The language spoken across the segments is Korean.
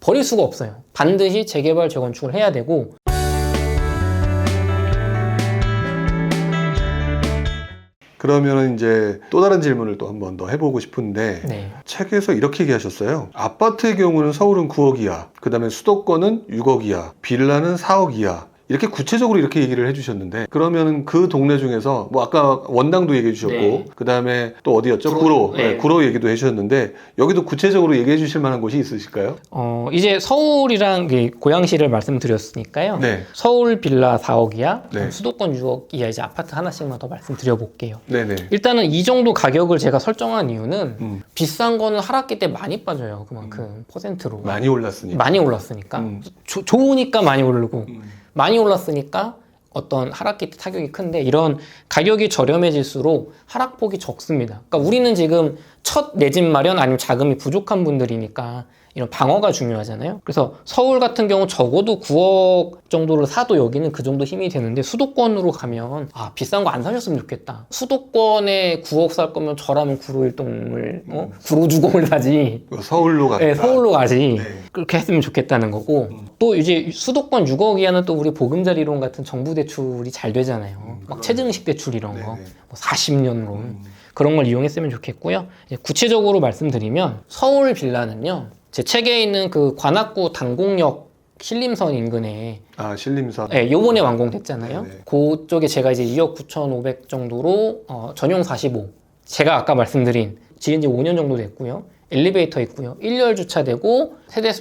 버릴 수가 없어요. 반드시 재개발, 재건축을 해야 되고. 그러면 이제 또 다른 질문을 또 한 번 더 해보고 싶은데 네. 책에서 이렇게 얘기하셨어요. 아파트의 경우는 서울은 9억 이하, 그 다음에 수도권은 6억 이하, 빌라는 4억 이하, 이렇게 구체적으로 이렇게 얘기를 해주셨는데, 그러면 그 동네 중에서 뭐 아까 원당도 얘기해 주셨고 네. 그 다음에 또 어디였죠? 구로. 네. 네, 구로 얘기도 해주셨는데 여기도 구체적으로 얘기해 주실 만한 곳이 있으실까요? 이제 서울이랑 고양시를 말씀드렸으니까요. 네. 서울 빌라 4억 이하, 네. 수도권 6억 이하 이제 아파트 하나씩만 더 말씀드려볼게요. 네네. 일단은 이 정도 가격을 제가 설정한 이유는 비싼 거는 하락기 때 많이 빠져요. 그만큼 퍼센트로. 많이 올랐으니까. 많이 올랐으니까. 좋으니까 많이 오르고 많이 올랐으니까 어떤 하락기 때 타격이 큰데, 이런 가격이 저렴해질수록 하락폭이 적습니다. 그러니까 우리는 지금 첫 내 집 마련 아니면 자금이 부족한 분들이니까 이런 방어가 중요하잖아요. 그래서 서울 같은 경우 적어도 9억 정도를 사도 여기는 그 정도 힘이 되는데, 수도권으로 가면 비싼 거 안 사셨으면 좋겠다. 수도권에 9억 살 거면 저라면 구로일동을 구로주공을 사지. 서울로 가겠다. 네, 서울로 가지. 네. 그렇게 했으면 좋겠다는 거고, 또 이제 수도권 6억 이하는 또 우리 보금자리론 같은 정부 대출이 잘 되잖아요. 막 최증식 대출 이런 거, 네네. 뭐 40년 론 그런 걸 이용했으면 좋겠고요. 이제 구체적으로 말씀드리면 서울 빌라는요, 제 책에 있는 그 관악구 당곡역 신림선 인근에 신림선. 네, 요번에 완공됐잖아요. 네네. 그쪽에 제가 이제 2억 9,500 정도로 전용 45, 제가 아까 말씀드린 지은 지 5년 정도 됐고요. 엘리베이터 있고요. 1열 주차되고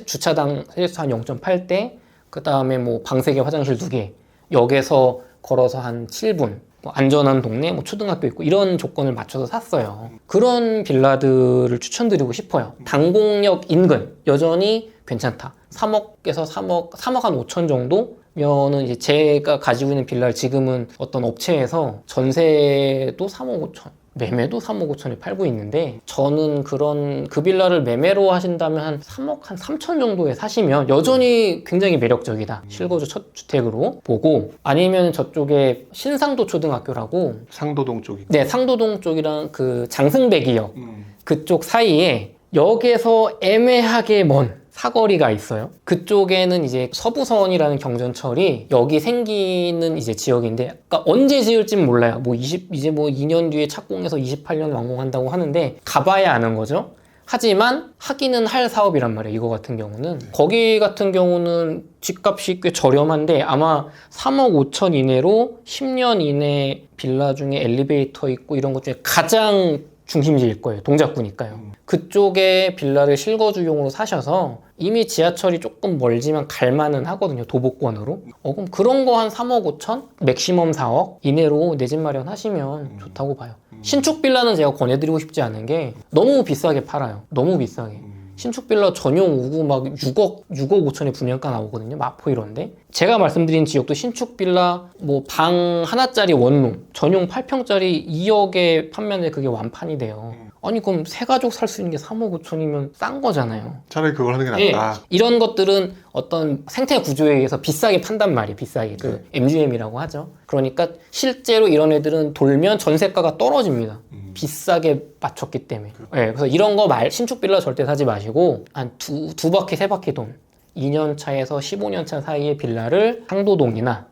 주차당 세대수 한 0.8대, 그 다음에 뭐 방 3개, 화장실 2개, 역에서 걸어서 한 7분, 뭐 안전한 동네, 뭐 초등학교 있고, 이런 조건을 맞춰서 샀어요. 그런 빌라들을 추천드리고 싶어요. 당곡역 인근 여전히 괜찮다. 3억에서 3억 한 5천 정도면은 이제 제가 가지고 있는 빌라를 지금은 어떤 업체에서 전세도 3억 5천, 매매도 3억 5천에 팔고 있는데, 저는 그 빌라를 매매로 하신다면 한 3억 한 3천 정도에 사시면 여전히 굉장히 매력적이다. 실거주 첫 주택으로 보고, 아니면 저쪽에 신상도 초등학교라고, 상도동 쪽이. 네, 상도동 쪽이랑 그 장승배기역 그쪽 사이에 역에서 애매하게 먼 사거리가 있어요. 그쪽에는 이제 서부선이라는 경전철이 여기 생기는 이제 지역인데, 그러니까 언제 지을진 몰라요. 이제 2년 뒤에 착공해서 28년 완공한다고 하는데, 가봐야 아는 거죠. 하지만 하기는 할 사업이란 말이에요. 이거 같은 경우는. 거기 같은 경우는 집값이 꽤 저렴한데, 아마 3억 5천 이내로 10년 이내 빌라 중에 엘리베이터 있고 이런 것 중에 가장 중심지일 거예요. 동작구니까요. 그쪽에 빌라를 실거주용으로 사셔서 이미 지하철이 조금 멀지만 갈만은 하거든요. 도보권으로. 그럼 그런 거 한 3억 5천? 맥시멈 4억 이내로 내 집 마련하시면 좋다고 봐요. 신축 빌라는 제가 권해드리고 싶지 않은 게 너무 비싸게 팔아요. 너무 비싸게. 신축 빌라 전용 우구 막 6억 5천에 분양가 나오거든요. 마포 이런데. 제가 말씀드린 지역도 신축 빌라 뭐 방 하나짜리 원룸 전용 8평짜리 2억에 판매하는데 그게 완판이 돼요. 아니 그럼 세 가족 살 수 있는 게 3억 5천이면 싼 거잖아요. 차라리 그걸 하는 게 낫다. 이런 것들은 어떤 생태 구조에 의해서 비싸게 판단 말이에요. 비싸게. 그 MGM이라고 하죠. 그러니까 실제로 이런 애들은 돌면 전세가가 떨어집니다. 비싸게 맞췄기 때문에. 그래서 이런 거 신축 빌라 절대 사지 마시고, 한 두 바퀴, 세 바퀴 돈, 2년 차에서 15년 차 사이의 빌라를 상도동이나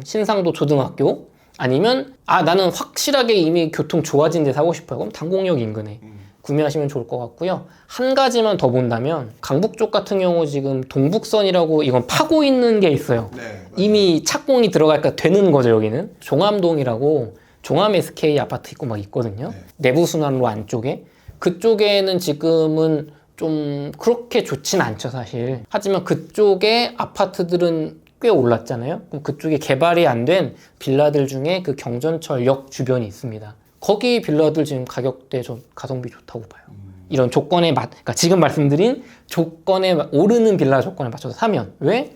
신상도 초등학교, 아니면 나는 확실하게 이미 교통 좋아진 데 사고 싶어요. 그럼 당곡역 인근에 구매하시면 좋을 것 같고요. 한 가지만 더 본다면, 강북 쪽 같은 경우 지금 동북선이라고 이건 파고 있는 게 있어요. 네, 이미 착공이 들어갈까 되는 거죠. 여기는 종암동이라고 종암 SK 아파트 있고 막 있거든요. 내부 순환로 안쪽에. 그쪽에는 지금은 좀 그렇게 좋진 않죠, 사실. 하지만 그쪽에 아파트들은 꽤 올랐잖아요. 그럼 그쪽에 개발이 안 된 빌라들 중에 그 경전철역 주변이 있습니다. 거기 빌라들 지금 가격대 좀 가성비 좋다고 봐요. 이런 조건에 그러니까 지금 말씀드린 조건에 오르는 빌라 조건에 맞춰서 사면. 왜?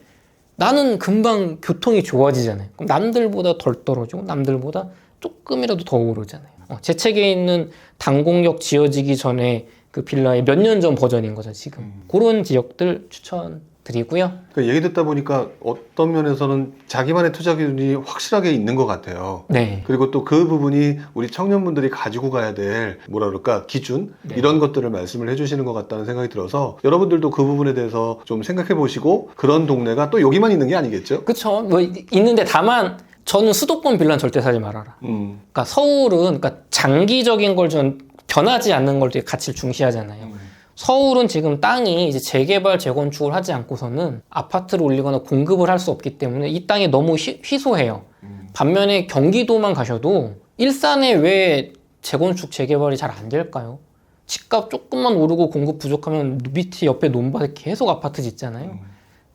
나는 금방 교통이 좋아지잖아요. 그럼 남들보다 덜 떨어지고 남들보다 조금이라도 더 오르잖아요. 제 책에 있는 당곡역 지어지기 전에 그 빌라의 몇 년 전 버전인 거죠, 지금. 그런 지역들 추천 드리고요. 그러니까 얘기 듣다 보니까 어떤 면에서는 자기만의 투자 기준이 확실하게 있는 것 같아요. 네. 그리고 또 그 부분이 우리 청년분들이 가지고 가야 될 뭐라 그럴까 기준 네. 이런 것들을 말씀을 해주시는 것 같다는 생각이 들어서 여러분들도 그 부분에 대해서 좀 생각해 보시고 그런 동네가 또 여기만 있는 게 아니겠죠? 그쵸. 뭐 있는데 다만 저는 수도권 빌라는 절대 사지 말아라. 그러니까 서울은 그러니까 장기적인 걸 좀 변하지 않는 걸 되게 가치를 중시하잖아요. 서울은 지금 땅이 이제 재개발, 재건축을 하지 않고서는 아파트를 올리거나 공급을 할 수 없기 때문에 이 땅이 너무 희소해요. 반면에 경기도만 가셔도 일산에 왜 재건축, 재개발이 잘 안 될까요? 집값 조금만 오르고 공급 부족하면 밑에 옆에 논밭에 계속 아파트 짓잖아요.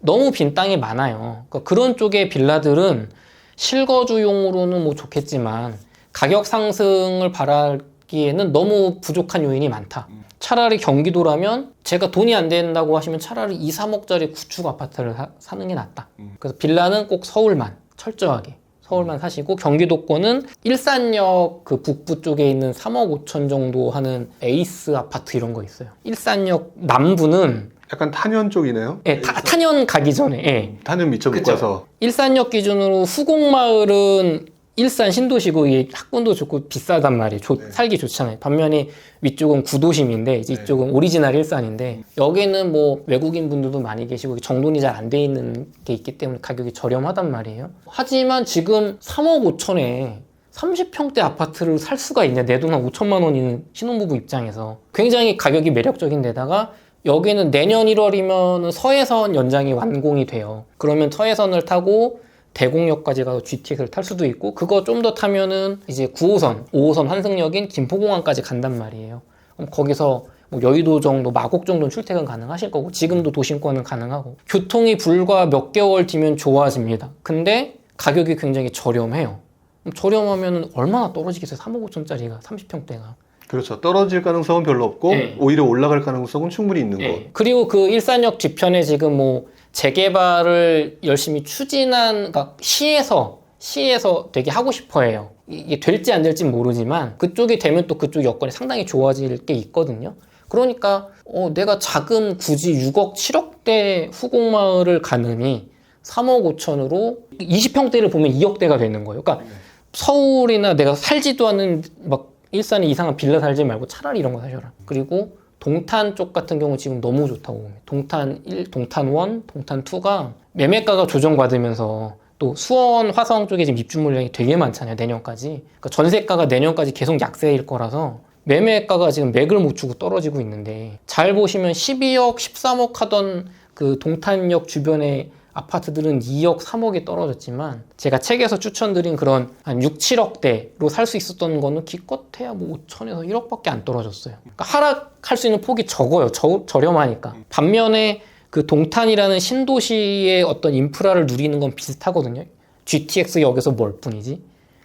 너무 빈 땅이 많아요. 그러니까 그런 쪽의 빌라들은 실거주용으로는 뭐 좋겠지만 가격 상승을 바라기에는 너무 부족한 요인이 많다. 차라리 경기도라면 제가 돈이 안 된다고 하시면 차라리 2, 3억짜리 구축 아파트를 사는 게 낫다. 그래서 빌라는 꼭 서울만 철저하게 서울만 사시고 경기도권은 일산역 그 북부 쪽에 있는 3억 5천 정도 하는 에이스 아파트 이런 거 있어요. 일산역 남부는 약간 탄현 쪽이네요. 예, 탄현 가기 전에 예. 탄현 미처 못 가서. 일산역 기준으로 후곡마을은 일산 신도시고 이 학군도 좋고 비싸단 말이에요. 네. 살기 좋잖아요. 반면에 위쪽은 구도심인데 이제 이쪽은 오리지널 일산인데 여기는 뭐 외국인 분들도 많이 계시고 정돈이 잘 안 돼 있는 게 있기 때문에 가격이 저렴하단 말이에요. 하지만 지금 3억 5천에 30평대 아파트를 살 수가 있냐. 내 돈 한 5천만 원이는 신혼부부 입장에서 굉장히 가격이 매력적인 데다가 여기는 내년 1월이면 서해선 연장이 완공이 돼요. 그러면 서해선을 타고 대곡역까지 가서 GTX를 탈 수도 있고 그거 좀 더 타면은 이제 9호선, 5호선 환승역인 김포공항까지 간단 말이에요. 그럼 거기서 뭐 여의도 정도, 마곡 정도는 출퇴근 가능하실 거고 지금도 도심권은 가능하고 교통이 불과 몇 개월 뒤면 좋아집니다. 근데 가격이 굉장히 저렴해요. 저렴하면 얼마나 떨어지겠어요? 3억 5천짜리가 30평대가. 그렇죠. 떨어질 가능성은 별로 없고 네. 오히려 올라갈 가능성은 충분히 있는 것. 그리고 그 일산역 뒤편에 지금 뭐 재개발을 열심히 추진한, 그러니까 시에서 되게 하고 싶어 해요. 이게 될지 안 될지 모르지만 그쪽이 되면 또 그쪽 여건이 상당히 좋아질 게 있거든요. 그러니까 내가 자금 굳이 6억, 7억대 후곡마을을 가느니 3억 5천으로 20평대를 보면 2억대가 되는 거예요. 그러니까 서울이나 내가 살지도 않는 막 일산에 이상한 빌라 살지 말고 차라리 이런 거 사셔라. 그리고 동탄 쪽 같은 경우 지금 너무 좋다고 봅니다. 동탄 1, 동탄 1, 동탄 2가 매매가가 조정받으면서 또 수원, 화성 쪽에 지금 입주 물량이 되게 많잖아요. 내년까지. 그러니까 전세가가 내년까지 계속 약세일 거라서 매매가가 지금 맥을 못 추고 떨어지고 있는데 잘 보시면 12억, 13억 하던 그 동탄역 주변의 아파트들은 2억, 3억에 떨어졌지만 제가 책에서 추천드린 그런 한 6, 7억대로 살 수 있었던 거는 기껏해야 뭐 5천에서 1억밖에 안 떨어졌어요. 그러니까 하락할 수 있는 폭이 적어요. 저렴하니까. 반면에 그 동탄이라는 신도시의 어떤 인프라를 누리는 건 비슷하거든요. GTX역에서 멀 뿐이지.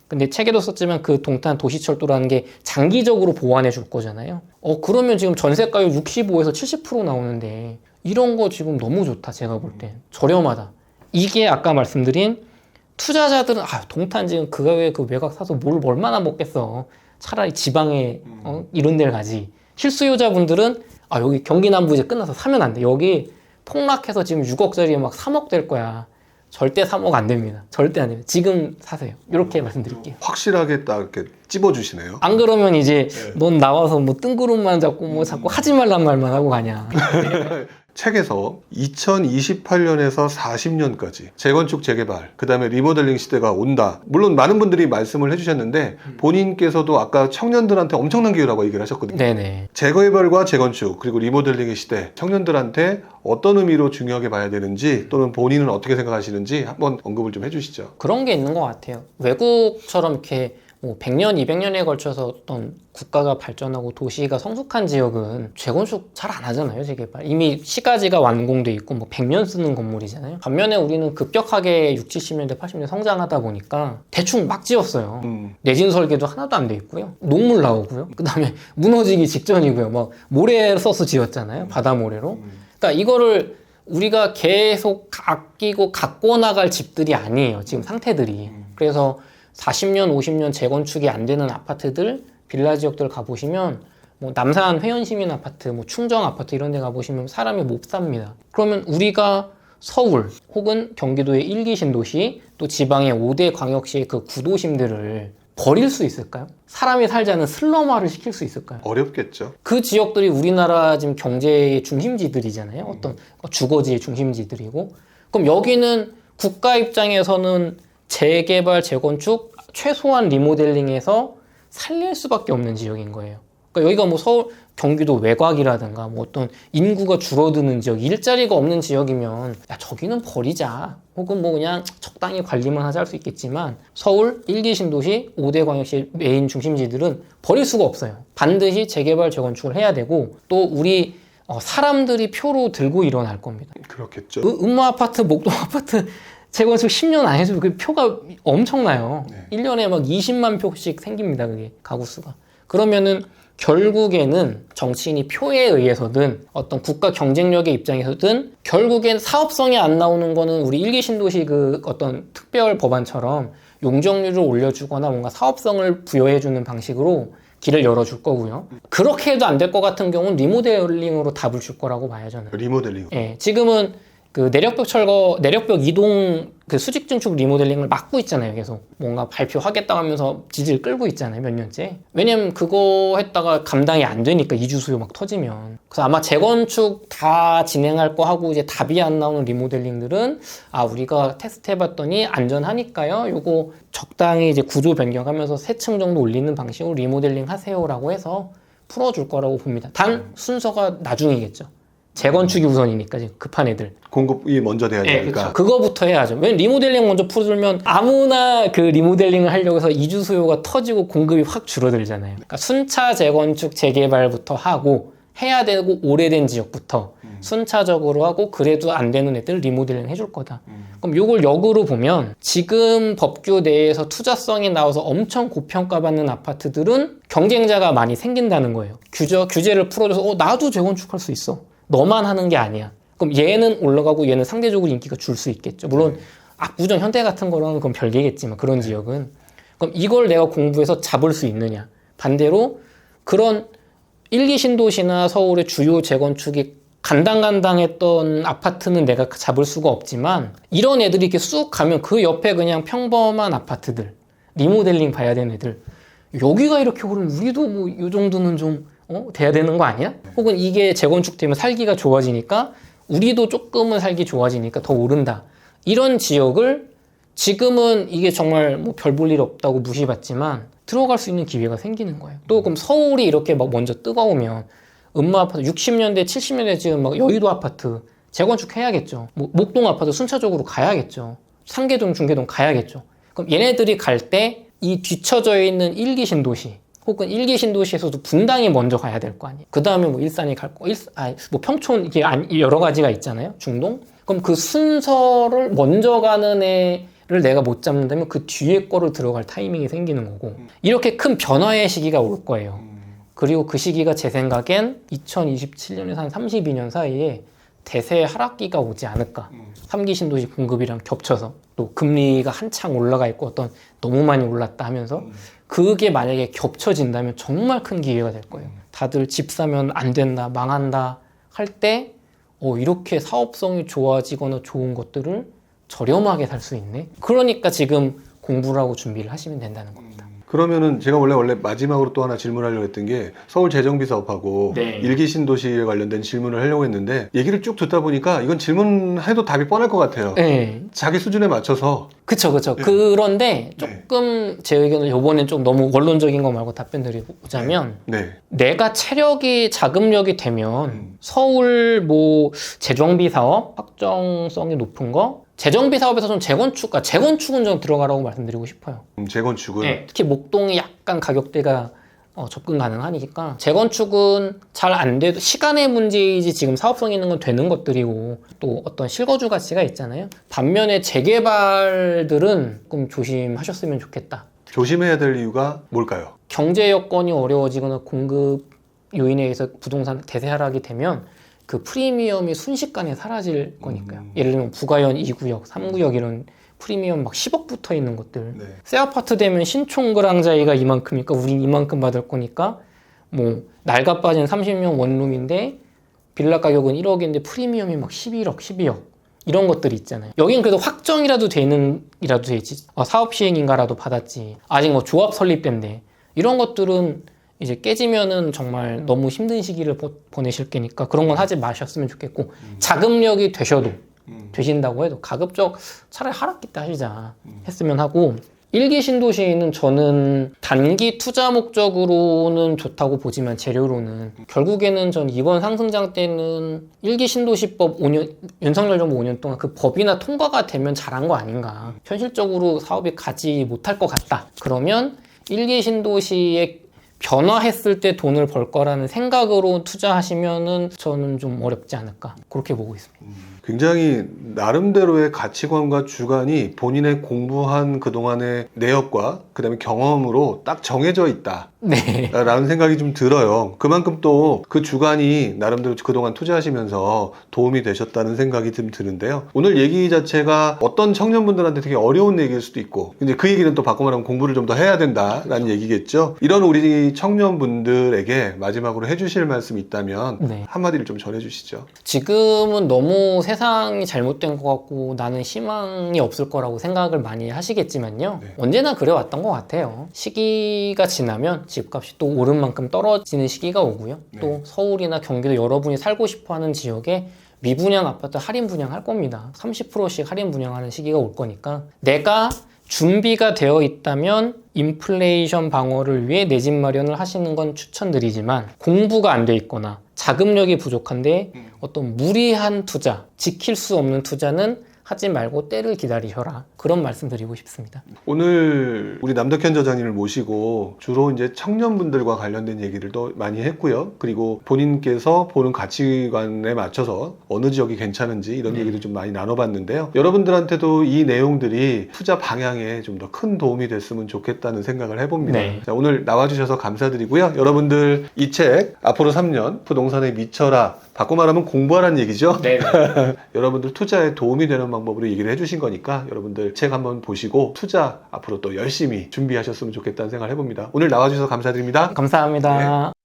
근데 책에도 썼지만 그 동탄 도시철도라는 게 장기적으로 보완해 줄 거잖아요. 그러면 지금 전세가율 65에서 70% 나오는데 이런 거 지금 너무 좋다. 제가 볼 때 저렴하다. 이게 아까 말씀드린 투자자들은 동탄 지금 그 가격에 그 외곽 사서 뭘 얼마나 먹겠어. 차라리 지방에 이런 데를 가지. 실수요자분들은 여기 경기 남부 이제 끝나서 사면 안 돼. 여기 폭락해서 지금 6억짜리에 막 3억 될 거야. 절대 3억 안 됩니다. 절대 안 됩니다. 지금 사세요. 이렇게 말씀드릴게요. 확실하게 딱 이렇게 찝어주시네요. 안 그러면 이제 넌 나와서 뭐 뜬구름만 잡고 뭐 자꾸 하지 말란 말만 하고 가냐. 책에서 2028년에서 40년까지 재건축 재개발 그 다음에 리모델링 시대가 온다. 물론 많은 분들이 말씀을 해주셨는데 본인께서도 아까 청년들한테 엄청난 기회라고 얘기를 하셨거든요. 네네. 재개발과 재건축 그리고 리모델링의 시대 청년들한테 어떤 의미로 중요하게 봐야 되는지 또는 본인은 어떻게 생각하시는지 한번 언급을 좀 해주시죠. 그런 게 있는 것 같아요. 외국처럼 이렇게 뭐 100년, 200년에 걸쳐서 어떤 국가가 발전하고 도시가 성숙한 지역은 재건축 잘 안 하잖아요, 재개발. 이미 시가지가 완공돼 있고 뭐 100년 쓰는 건물이잖아요. 반면에 우리는 급격하게 60, 70년대, 80년대 성장하다 보니까 대충 막 지었어요. 내진 설계도 하나도 안 돼 있고요. 녹물 나오고요. 그 다음에 무너지기 직전이고요. 막 모래 써서 지었잖아요, 바다 모래로. 그러니까 이거를 우리가 계속 아끼고 갖고 나갈 집들이 아니에요, 지금 상태들이. 그래서 40년, 50년 재건축이 안 되는 아파트들, 빌라 지역들 가보시면 뭐 남산 회원시민 아파트, 뭐 충정 아파트 이런 데 가보시면 사람이 못 삽니다. 그러면 우리가 서울 혹은 경기도의 1기 신도시 또 지방의 5대 광역시의 그 구도심들을 버릴 수 있을까요? 사람이 살지 않은 슬럼화를 시킬 수 있을까요? 어렵겠죠. 그 지역들이 우리나라 지금 경제의 중심지들이잖아요. 어떤 주거지의 중심지들이고. 그럼 여기는 국가 입장에서는 재개발, 재건축, 최소한 리모델링해서 살릴 수밖에 없는 지역인 거예요. 그러니까 여기가 뭐 서울, 경기도 외곽이라든가 뭐 어떤 인구가 줄어드는 지역, 일자리가 없는 지역이면 야 저기는 버리자. 혹은 뭐 그냥 적당히 관리만 하자 할 수 있겠지만 서울 1기 신도시 5대 광역시 메인 중심지들은 버릴 수가 없어요. 반드시 재개발, 재건축을 해야 되고 또 우리 사람들이 표로 들고 일어날 겁니다. 그렇겠죠. 음마 아파트, 목동 아파트 재건축 10년 안 해도 그 표가 엄청나요. 네. 1년에 막 20만 표씩 생깁니다. 그게 가구 수가. 그러면은 결국에는 정치인이 표에 의해서든 어떤 국가 경쟁력의 입장에서든 결국엔 사업성이 안 나오는 거는 우리 1기 신도시 그 어떤 특별 법안처럼 용적률을 올려주거나 뭔가 사업성을 부여해주는 방식으로 길을 열어줄 거고요. 그렇게 해도 안 될 것 같은 경우는 리모델링으로 답을 줄 거라고 봐요, 저는. 리모델링. 예, 지금은 그 내력벽 철거, 내력벽 이동 그 수직 증축 리모델링을 막고 있잖아요. 계속 뭔가 발표하겠다고 하면서 지지를 끌고 있잖아요. 몇 년째. 왜냐면 그거 했다가 감당이 안 되니까 이주 수요 막 터지면. 그래서 아마 재건축 다 진행할 거 하고 이제 답이 안 나오는 리모델링들은 우리가 테스트 해봤더니 안전하니까요. 요거 적당히 이제 구조 변경하면서 3층 정도 올리는 방식으로 리모델링 하세요라고 해서 풀어줄 거라고 봅니다. 단 순서가 나중이겠죠. 재건축이 우선이니까 지금 급한 애들. 공급이 먼저 돼야 네, 되니까. 그렇죠. 그거부터 해야죠. 왜냐면 리모델링 먼저 풀어주면 아무나 그 리모델링을 하려고 해서 이주 수요가 터지고 공급이 확 줄어들잖아요. 그러니까 순차 재건축 재개발부터 하고 해야 되고 오래된 지역부터 순차적으로 하고 그래도 안 되는 애들 리모델링 해줄 거다. 그럼 이걸 역으로 보면 지금 법규 내에서 투자성이 나와서 엄청 고평가받는 아파트들은 경쟁자가 많이 생긴다는 거예요. 규제를 풀어줘서 나도 재건축할 수 있어. 너만 하는 게 아니야. 그럼 얘는 올라가고 얘는 상대적으로 인기가 줄 수 있겠죠. 물론 압구정 현대 같은 거랑은 그건 별개겠지만 그런 지역은. 그럼 이걸 내가 공부해서 잡을 수 있느냐. 반대로 그런 1기 신도시나 서울의 주요 재건축이 간당간당했던 아파트는 내가 잡을 수가 없지만 이런 애들이 이렇게 쑥 가면 그 옆에 그냥 평범한 아파트들 리모델링 봐야 되는 애들 여기가 이렇게 오르면 우리도 뭐 이 정도는 좀 돼야 되는 거 아니야? 혹은 이게 재건축되면 살기가 좋아지니까 우리도 조금은 살기 좋아지니까 더 오른다. 이런 지역을 지금은 이게 정말 뭐 별 볼 일 없다고 무시받지만 들어갈 수 있는 기회가 생기는 거예요. 또 그럼 서울이 이렇게 막 먼저 뜨거우면 음마 아파트 60년대 70년대 지금 막 여의도 아파트 재건축 해야겠죠. 뭐 목동 아파트 순차적으로 가야겠죠. 상계동 중계동 가야겠죠. 그럼 얘네들이 갈 때 이 뒤처져 있는 1기 신도시 혹은 1기 신도시에서도 분당이 먼저 가야 될 거 아니에요. 그 다음에 뭐 일산이 갈 거, 뭐 평촌 이게 여러 가지가 있잖아요. 중동. 그럼 그 순서를 먼저 가는 애를 내가 못 잡는다면 그 뒤에 거를 들어갈 타이밍이 생기는 거고 이렇게 큰 변화의 시기가 올 거예요. 그리고 그 시기가 제 생각엔 2027년에서 한 32년 사이에 대세 하락기가 오지 않을까. 3기 신도시 공급이랑 겹쳐서 또 금리가 한창 올라가 있고 어떤 너무 많이 올랐다 하면서 그게 만약에 겹쳐진다면 정말 큰 기회가 될 거예요. 다들 집 사면 안 된다, 망한다 할 때 이렇게 사업성이 좋아지거나 좋은 것들을 저렴하게 살 수 있네. 그러니까 지금 공부를 하고 준비를 하시면 된다는 겁니다. 그러면은 제가 원래 마지막으로 또 하나 질문하려고 했던 게 서울 재정비 사업하고 네. 1기 신도시에 관련된 질문을 하려고 했는데 얘기를 쭉 듣다 보니까 이건 질문해도 답이 뻔할 것 같아요. 네. 자기 수준에 맞춰서. 그쵸. 네. 그런데 조금 제 의견을 이번엔 좀 너무 원론적인 거 말고 답변 드리자면 네. 내가 체력이 자금력이 되면 서울 뭐 재정비 사업 확정성이 높은 거 재정비 사업에서 좀 재건축은 좀 들어가라고 말씀드리고 싶어요. 재건축은. 네, 특히 목동이 약간 가격대가 접근 가능하니까 재건축은 잘 안 돼도 시간의 문제이지 지금 사업성 있는 건 되는 것들이고 또 어떤 실거주 가치가 있잖아요. 반면에 재개발들은 조금 조심하셨으면 좋겠다. 조심해야 될 이유가 뭘까요? 경제 여건이 어려워지거나 공급 요인에 의해서 부동산 대세 하락이 되면 그 프리미엄이 순식간에 사라질 거니까요. 예를 들면 부가현 2구역, 3구역 이런 프리미엄 막 10억 붙어 있는 것들. 네. 새 아파트 되면 신촌그랑자이가 이만큼이니까 우린 이만큼 받을 거니까 뭐 낡아 빠진 30년 원룸인데 빌라 가격은 1억인데 프리미엄이 막 11억, 12억. 이런 것들이 있잖아요. 여긴 그래도 확정이라도 되지. 사업 시행인가라도 받았지. 아직 뭐 조합 설립된대. 이런 것들은 이제 깨지면은 정말 너무 힘든 시기를 보내실 거니까 그런 건 하지 마셨으면 좋겠고, 자금력이 되신다고 해도 가급적 차라리 하락기 때 하시자 했으면 하고, 일기 신도시는 저는 단기 투자 목적으로는 좋다고 보지만 재료로는 결국에는 전 이번 상승장 때는 일기 신도시법 5년, 윤석열 정부 5년 동안 그 법이나 통과가 되면 잘한 거 아닌가. 현실적으로 사업이 가지 못할 것 같다. 그러면 일기 신도시에 변화했을 때 돈을 벌 거라는 생각으로 투자하시면은 저는 좀 어렵지 않을까. 그렇게 보고 있습니다. 굉장히 나름대로의 가치관과 주관이 본인의 공부한 그동안의 내역과 그 다음에 경험으로 딱 정해져 있다. 네. 라는 생각이 좀 들어요. 그만큼 또 그 주관이 나름대로 그동안 투자하시면서 도움이 되셨다는 생각이 좀 드는데요. 오늘 얘기 자체가 어떤 청년분들한테 되게 어려운 얘기일 수도 있고, 이제 그 얘기는 또 바꿔 말하면 공부를 좀 더 해야 된다라는 얘기겠죠. 이런 우리 청년분들에게 마지막으로 해주실 말씀이 있다면 네. 한마디를 좀 전해주시죠. 지금은 너무 세상이 잘못된 것 같고 나는 희망이 없을 거라고 생각을 많이 하시겠지만요. 네. 언제나 그래왔던 것 같아요. 시기가 지나면 집값이 또 오른 만큼 떨어지는 시기가 오고요. 네. 또 서울이나 경기도 여러분이 살고 싶어하는 지역에 미분양 아파트 할인 분양할 겁니다. 30%씩 할인 분양하는 시기가 올 거니까 내가 준비가 되어 있다면 인플레이션 방어를 위해 내 집 마련을 하시는 건 추천드리지만, 공부가 안 돼 있거나 자금력이 부족한데 어떤 무리한 투자, 지킬 수 없는 투자는 하지 말고 때를 기다리셔라. 그런 말씀 드리고 싶습니다. 오늘 우리 남덕현 저자님을 모시고 주로 이제 청년분들과 관련된 얘기를 또 많이 했고요. 그리고 본인께서 보는 가치관에 맞춰서 어느 지역이 괜찮은지 이런 얘기를 좀 많이 나눠봤는데요. 여러분들한테도 이 내용들이 투자 방향에 좀 더 큰 도움이 됐으면 좋겠다는 생각을 해봅니다. 네. 자, 오늘 나와주셔서 감사드리고요. 여러분들 이 책 앞으로 3년 부동산에 미쳐라, 바꿔 말하면 공부하라는 얘기죠. 네. 여러분들 투자에 도움이 되는 방법으로 얘기를 해주신 거니까 여러분들 책 한번 보시고 투자 앞으로 또 열심히 준비하셨으면 좋겠다는 생각을 해봅니다. 오늘 나와주셔서 감사드립니다. 감사합니다. 네.